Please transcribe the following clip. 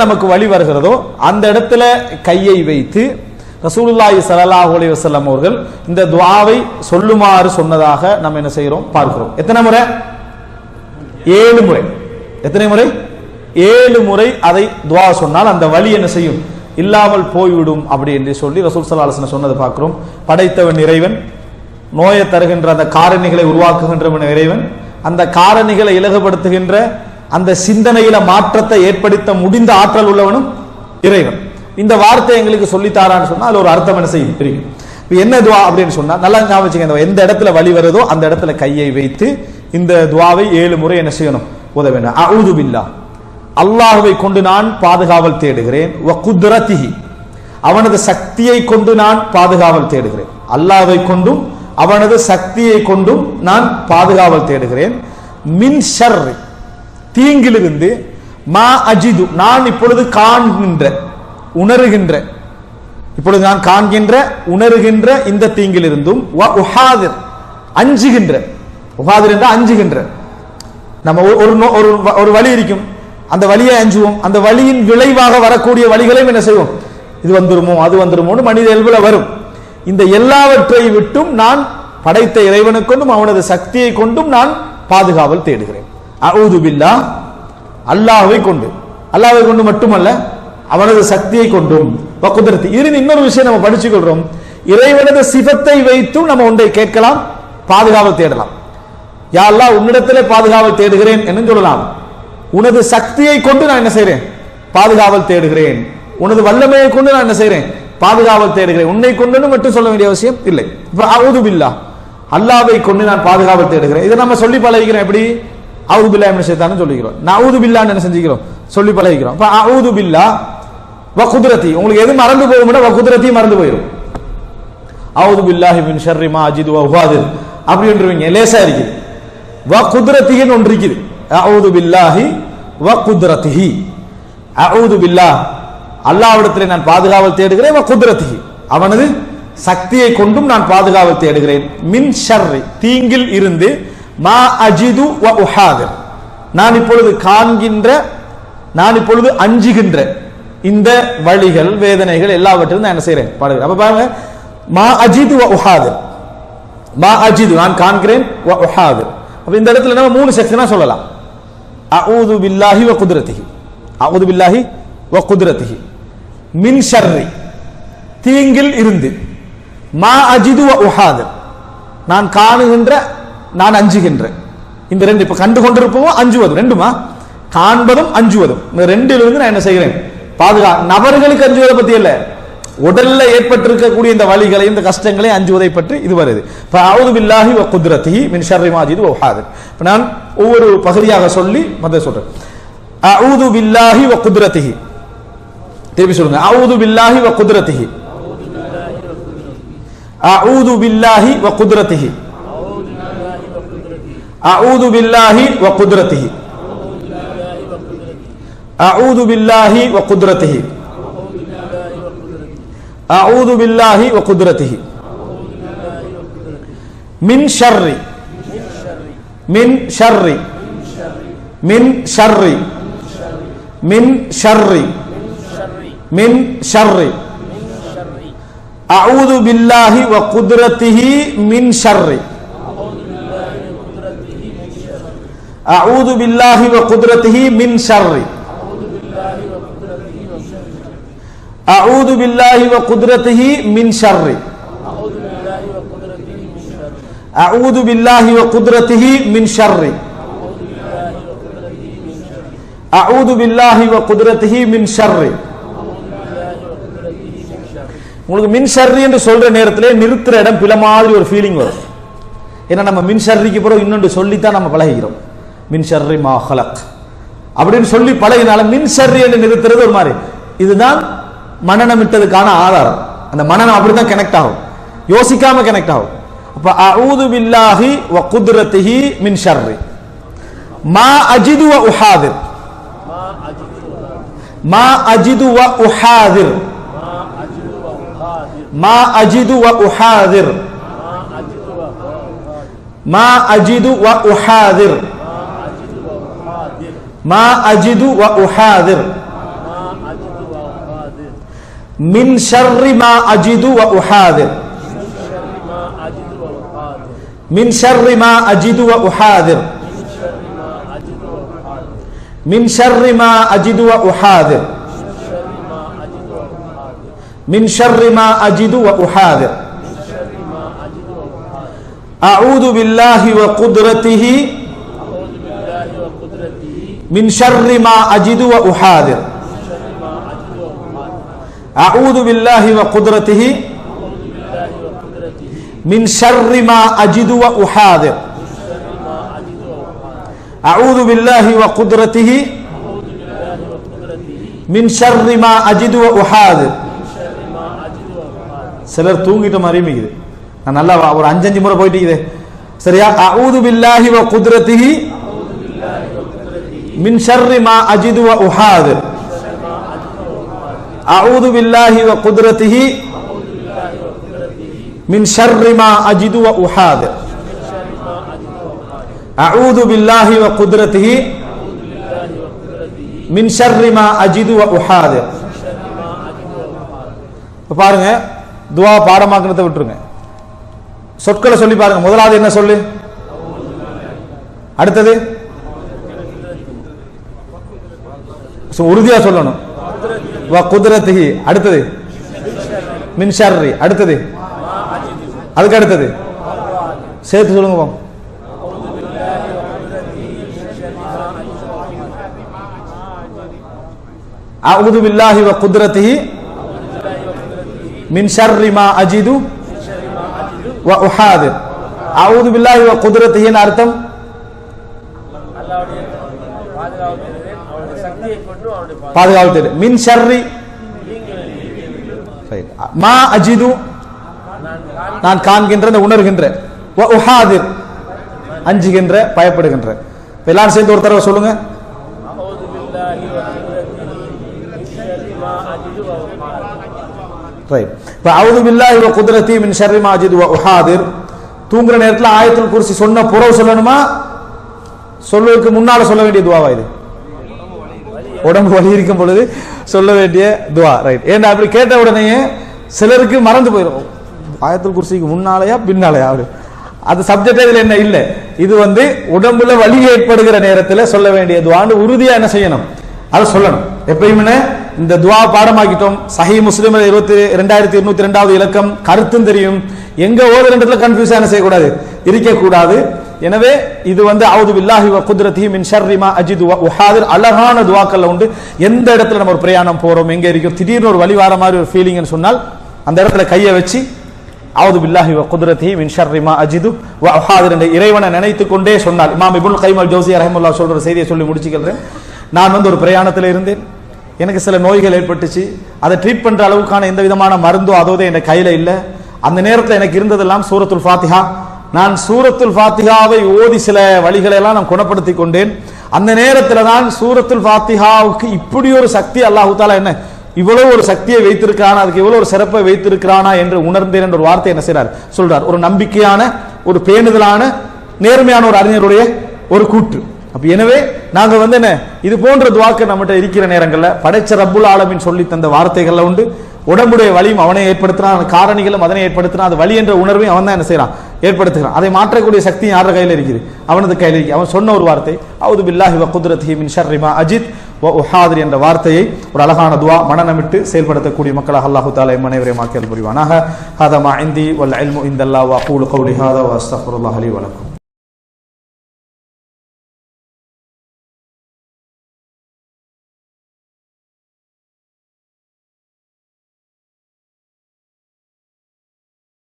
நமக்கு வழி வருகிறதோ அந்த இடத்துல கையை வைத்து ரசூலுல்லாஹி ஸல்லல்லாஹு அலைஹி வஸல்லம் அவர்கள் இந்த துஆவை சொல்லுமாறு சொன்னதாக நம்ம என்ன செய்கிறோம் பார்க்கிறோம். எத்தனை முறை? 7 முறை. எத்தனை முறை? 7 முறை அதை துஆ சொன்னால் அந்த வலி என்ன செய்யும்? இல்லாமல் போய்விடும் அப்படி என்று சொல்லி ரசூல் ஸல்லல்லாஹு அலைஹி வஸல்லம் சொன்னதை பார்க்கிறோம். படைத்தவன் இறைவன், நோயை தருகின்ற அந்த காரணிகளை உருவாக்குகின்றவன் இறைவன், அந்த காரணிகளை இலகுபடுத்துகின்ற அந்த சிந்தனையில மாற்றத்தை ஏற்படுத்த முடிந்த ஆற்றல் உள்ளவனும் இறைவன். இந்த வார்த்தை எங்களுக்கு சொல்லித்தாரான்னு சொன்னா அதுல ஒரு அர்த்தம் என்ன செய்யும் தெரியும். என்ன துவா அப்படின்னு சொன்னா நல்லா ஞாபகம் வச்சுக்கோங்க. எந்த இடத்துல வலி வருதோ அந்த இடத்துல கையை வைத்து இந்த துவாவை 7 முறை என்ன செய்யணும்? ஓத வேண்டும். அஊது பில்லாஹ், அல்லாஹ்வை கொண்டு நான் பாதுகாவல் தேடுகிறேன். வ குத்ரத்திஹி, அவனது சக்தியை கொண்டு நான் பாதுகாவல் தேடுகிறேன். அல்லாஹ்வை கொண்டும் அவனது சக்தியை கொண்டும் நான் பாதுகாவல் தேடுகிறேன். மின் ஷர்ரி, தீங்கிலிருந்து, மா அஜிது, நான் இப்பொழுது காண்கின்ற உணர்கின்ற, இப்பொழுது நான் காண்கின்ற உணர்கின்ற இந்த தீங்கிலிருந்தும், வ உஹாதிர், அஞ்சுகின்ற, உஹாதிர் என்ற அஞ்சுகின்ற. நம்ம ஒரு வலி இருக்கும், அந்த வலியை அஞ்சுவோம். அந்த வலியின் விளைவாக வரக்கூடிய வலிகளையும் என்ன செய்வோம்? இது வந்துருமோ அது வந்துருமோன்னு மனித இயல்புல வரும். இந்த எல்லாவற்றை விட்டும் நான் படைத்த இறைவனை கொண்டும் அவனது சக்தியை கொண்டும் நான் பாதுகாவல் தேடுகிறேன். அஊது பில்லாஹ், அல்லாஹ்வை கொண்டு, அல்லாஹ்வை கொண்டு மட்டுமல்ல அவனது சக்தியை கொண்டும், வகுதிரத்தி. இதில் இன்னொரு விஷயம் நம்ம படிச்சுக்கொள்றோம். இறைவனது சிபத்தை வைத்தும் நம்ம ஒன்றை கேட்கலாம், பாதுகாவல் தேடலாம். யா அல்லாஹ், உன்னிடத்திலே பாதுகாவல் தேடுகிறேன் என்று சொல்லலாம். உனது சக்தியை கொண்டு நான் என்ன செய்றேன்? பாதுகாவல் தேடுகிறேன். உனது வல்லமையை கொண்டு நான் என்ன செய்றேன்? பாதுகாவல் தேடுகிறேன். உன்னை கொண்டு மட்டும் சொல்ல வேண்டிய அவசியம் இல்லை. இப்ப அஊது பில்லாஹ், அல்லாஹ்வை கொண்டு நான் பாதுகாவல் தேடுகிறேன். இதை நம்ம சொல்லி பழகிக்கிறோம். எப்படி? அஊது பில்லாஹ் மினஷ் ஷைத்தான்னு சொல்லிக்கிறோம். நஊது பில்லாஹ்னு என்ன செஞ்சுக்கிறோம்? சொல்லி பழகிக்கிறோம். அப்ப அஊது பில்லாஹ் வ குத்ரத்தி, உங்களுக்கு எது மறந்து போகும்னா வ குத்ரத்தி மறந்து போயிடும். அஊது பில்லாஹி மின் ஷர்ரி மா அஜிது வ உஹாதிர் அப்படின்றவங்க லேசா இருக்குது. வ குத்ரத்தின்னு ஒன்று இருக்குது. அஊது பில்லாஹி வ குத்ரத்திஹி, அஊது பில்லாஹ், அல்லாஹ்விடத்திலே நான் பாதுகாவல் தேடுகிறேன். வ குத்ரத்திஹி, அவனது சக்தியை கொண்டும் நான் பாதுகாவல் தேடுகிறேன். மின் ஷர்ரி, தீங்கில் இருந்து, மா அஜிது வ உஹாதிர், நான் இப்பொழுது காண்கின்ற, நான் இப்பொழுது அஞ்சுகின்ற இந்த வழிகள் வேதனைகள் எல்லாவற்றிலும் நான் என்ன செய்றேன்? பாடுகிறேன். அப்ப பாருங்க, மா அஜிது வ உஹாதிர், மா அஜிது நான் காண்கிறேன், வ உஹாதிர். அப்ப இந்த இடத்துல நம்ம 3 செக்ஷனா சொல்லலாம். அஊது பில்லாஹி வ குத்ரத்திஹி, அஊது பில்லாஹி வ குத்ரத்திஹி, மின் ஷர்ரி, தீங்கில் இருந்து, மா அஜிது வ உஹாதிர், நான் காணுகின்ற, நான் அஞ்சுகின்ற. இந்த ரெண்டு இப்ப கண்டு கொண்டிருப்போம், அஞ்சுவதும் ரெண்டுமா, காண்பதும் அஞ்சுவதும், இந்த ரெண்டிலிருந்து நான் என்ன செய்கிறேன்? நபர்களுக்கு அஞ்சுவதை பத்தி இல்ல, உடல்ல ஏற்பட்டிருக்கக்கூடிய இந்த வலிகளை இந்த கஷ்டங்களை அஞ்சுவதை பற்றி இது வருது. அஊது பில்லாஹி வ குத்ரத்திஹி மின் ஷர்ரி மா அஜிது வ உஹாதிர். நான் ஒவ்வொரு பகுதியாக சொல்லி மத்த சொல்றேன். அஊது பில்லாஹி வ குத்ரத்திஹி, திருப்பி சொல்லுங்க. அஊது பில்லாஹி வ குத்ரத்திஹி, அஊது பில்லாஹி வ குத்ரத்திஹி, அஊது பில்லாஹி வ குத்ரத்திஹி, அஊது பில்லாஹி வ குத்ரத்திஹி, அஊது பில்லாஹி வ குத்ரத்திஹி, மின் ஷர்ரி, மின் ஷர்ரி, மின் ஷர்ரி, மின் ஷர்ரி, மின் ஷர்ரி, அஊது பில்லாஹி வ குத்ரத்திஹி மின் ஷர்ரி, அஊது பில்லாஹி வ குத்ரத்திஹி மின் ஷர்ரி, அஊது பில்லாஹி வ குத்ரத்திஹி மின் ஷர்ரி, அஊது பில்லாஹி வ குத்ரத்திஹி மின் ஷர்ரி, அஊது பில்லாஹி வ குத்ரத்திஹி மின் ஷர்ரி. உங்களுக்கு மின் ஷர்ரி என்று சொல்ற நேரத்திலே நிறுத்துற இடம் பில மாதிரி ஒரு ஃபீலிங் வரும். ஏன்னா நம்ம மின் ஷர்ரிக்கு பிறகு இன்னொன்று சொல்லித்தான் நம்ம பழகிறோம். மின் ஷர்ரி மா ஹலக் அப்படின்னு சொல்லி பழகினால மின் ஷர்ரி என்று நிறுத்துறது ஒரு மாதிரி, இதுதான் மனநமிட்டதுக்கான ஆதாரம். அந்த மனநம் அப்படிதான் கனெக்ட் ஆகும், யோசிக்காம கனெக்ட் ஆகும். அப்ப அஊது பில்லாஹி வ குத்ரத்திஹி மின் ஷர்ரி மா அஜிது வ உஹாதிர், மா அஜிது வ உஹாதிர், மா அஜிது வ உஹாதிர், மா அஜிது வ உஹாதிர், மா அஜிது வ உஹாதிர், மின் ஷர்ரி மா அஜிது வ உஹாதிர் மின் ஷர்ரி மா அஜிது வ உஹாதிர் மின் ஷர்ரி மா அஜிது வ உஹாதிர் மின் ஷர்ரி மா அஜிது வ உஹாதிர் அஊது பில்லாஹி வ குத்ரத்திஹி மின் ஷர்ரி மா அஜிது வ உஹாதிர் அஊது பில்லாஹி வ குத்ரத்திஹி மின் ஷர்ரி மா அஜிது வ உஹாதிர் அஊது பில்லாஹி வ குத்ரத்திஹி மின் ஷர்ரி மா அஜிது வ உஹாதிர். சிலர் தூங்கிட்ட மாதிரி மிகுது. நான் நல்லா ஒரு 5 முறை போயிட்டு இருக்குது சரியா. அஊது பில்லாஹி வ குத்ரத்திஹி மின் ஷர்ரி மா அஜிது வ உஹாதிர் அஊது பில்லாஹி வ குத்ரத்திஹி மின் ஷர்ரி மா அஜிது வ உஹாதிர் அஊது பில்லாஹி வ குத்ரத்திஹி மின் ஷர்ரி மா அஜிது வ உஹாதிர். பாருங்க, துவா பாடமாக்குறத விட்டுருங்க, சொற்களை சொல்லி பாருங்க. முதலாவது என்ன சொல்லு, அடுத்தது உறுதியா சொல்லணும் வ குத்ரத்திஹி, அடுத்தது மின் ஷர்ரி, அடுத்தது அதுக்கு அடுத்தது சேர்த்து சொல்லுங்க. அஊது பில்லாஹி வ குத்ரத்திஹி மின் ஷர்ரி மா அஜிது வ உஹாதிர். அஊது பில்லாஹி வ குத்ரத்திஹின் அர்த்தம் பாதுகாப்பு. மின் ஷர்ரி மா அஜிது நான் காண்கின்ற உணர்கின்ற, வ உஹாதிர் அஞ்சுகின்ற பயப்படுகின்ற. எல்லாரும் சேர்ந்து ஒரு தடவை சொல்லுங்க. அஊது பில்லாஹி வ குத்ரத்திஹி மின் ஷர்ரி மா அஜிது வ உஹாதிர். தூங்குற நேரத்தில் ஆயத்துல் குர்சி சொன்ன புறவு சொல்லணுமா, சொல்லுவதற்கு முன்னால சொல்ல வேண்டிய துவாவா இது? உடம்பு வலி இருக்கும் பொழுது சொல்ல வேண்டிய துவா. ரைட். ஏன்னா அப்படி கேட்ட உடனே சிலருக்கு மறந்து போயிடும், ஆயத்துல் குர்சிக்கு முன்னாலயா பின்னாலயா, அது சப்ஜெக்ட் இதுல என்ன இல்லை. இது உடம்புல வலி ஏற்படுகிற நேரத்தில் சொல்ல வேண்டிய துவான்னு உறுதியா என்ன செய்யணும், அதை சொல்லணும். எப்பயுமே இந்த துவா பாடமாக்கிட்டோம். சஹீஹ் முஸ்லிம் 2202வது இலக்கம், கருத்தும் தெரியும். எங்க ஓதுறதுல கன்ஃபியூஸ் என்ன செய்யக்கூடாது, இருக்கக்கூடாது. எனவே இது அஊது பில்லாஹி வ குத்ரத்திஹி மின் ஷர்ரி மா அஜிது வ உஹாதிர் அழகான துவாக்கள்ல உண்டு. எந்த இடத்துல நம்ம ஒரு பிரயாணம் போறோம், எங்க இருக்கோம், திடீர்னு ஒரு வழி வார மாதிரி ஒரு ஃபீலிங்னு சொன்னால் அந்த இடத்துல கையை வச்சு அஊது பில்லாஹி வ குத்ரத்திஹி மின் ஷர்ரி மா அஜிது வ உஹாதிர் என்ற இறைவனை நினைத்து கொண்டே சொன்னால். இமாம் இப்னுல் கய்யிம் அல் ஜௌஸிய்யா ரஹ்மத்துல்லாஹ் சொல்ற செய்தியை சொல்லி முடிச்சுக்கிறேன். நான் ஒரு பிரயாணத்தில் இருந்தேன், எனக்கு சில நோய்கள் ஏற்பட்டுச்சு. அதை ட்ரீட் பண்ற அளவுக்கான எந்த விதமான மருந்தோ அதோட என் கையில இல்லை. அந்த நேரத்தில் எனக்கு இருந்ததெல்லாம் சூரத்துல் ஃபாத்திஹா. நான் சூரத்துல் ஃபாத்திஹாவை ஓதி சில வழிகளை எல்லாம் நான் குணப்படுத்தி கொண்டேன். அந்த நேரத்தில் தான் சூரத்துல் ஃபாத்திஹாவுக்கு இப்படி ஒரு சக்தி அல்லாஹ் தஆலா என்ன இவ்வளவு ஒரு சக்தியை வைத்திருக்கிறானா, அதுக்கு இவ்வளவு ஒரு சிறப்பை வைத்திருக்கிறானா என்று உணர்ந்தேன் என்ற ஒரு வார்த்தை என்ன செய்றார் சொல்றார். ஒரு நம்பிக்கையான, ஒரு பேணுதலான, நேர்மையான ஒரு அறிஞருடைய ஒரு கூற்று. அப்ப எனவே நாங்க என்ன இது போன்ற துவாக்கள் நம்மகிட்ட இருக்கிற நேரங்கள்ல படைச்ச ரப்புல் ஆலமீன் சொல்லி தந்த வார்த்தைகள்ல உண்டு. உடம்புடைய வலியும் அவனை ஏற்படுத்துறான், காரணிகளும் அதனை ஏற்படுத்துறான். அது வலி என்ற உணர்வையும் அவன் தான் என்ன செய்யறான், ஏற்படுத்துகிறான். அதை மாற்றக்கூடிய சக்தி யார கையில இருக்குது, அவனது கையில இருக்கு. அவன் சொன்ன ஒரு வார்த்தை அஊது பில்லாஹி வ குத்ரத்திஹி மின் ஷர்ரி மா அஜித் வ உஹாதிர் என்ற வார்த்தையை ஒரு அழகான துவா மனநமிட்டு செயல்படுத்தக்கூடிய மக்களாக அல்லாஹ் தஆலா எம் அனைவரையும் ஆக்கியல் புரிவானாக. ஹாதா மா இந்தி வல் இல்மு இந்தல்லாஹ் வ அகூலு கௌலி ஹாதா வ அஸ்தக்ஃபிருல்லாஹ் லி வ லக்கும்.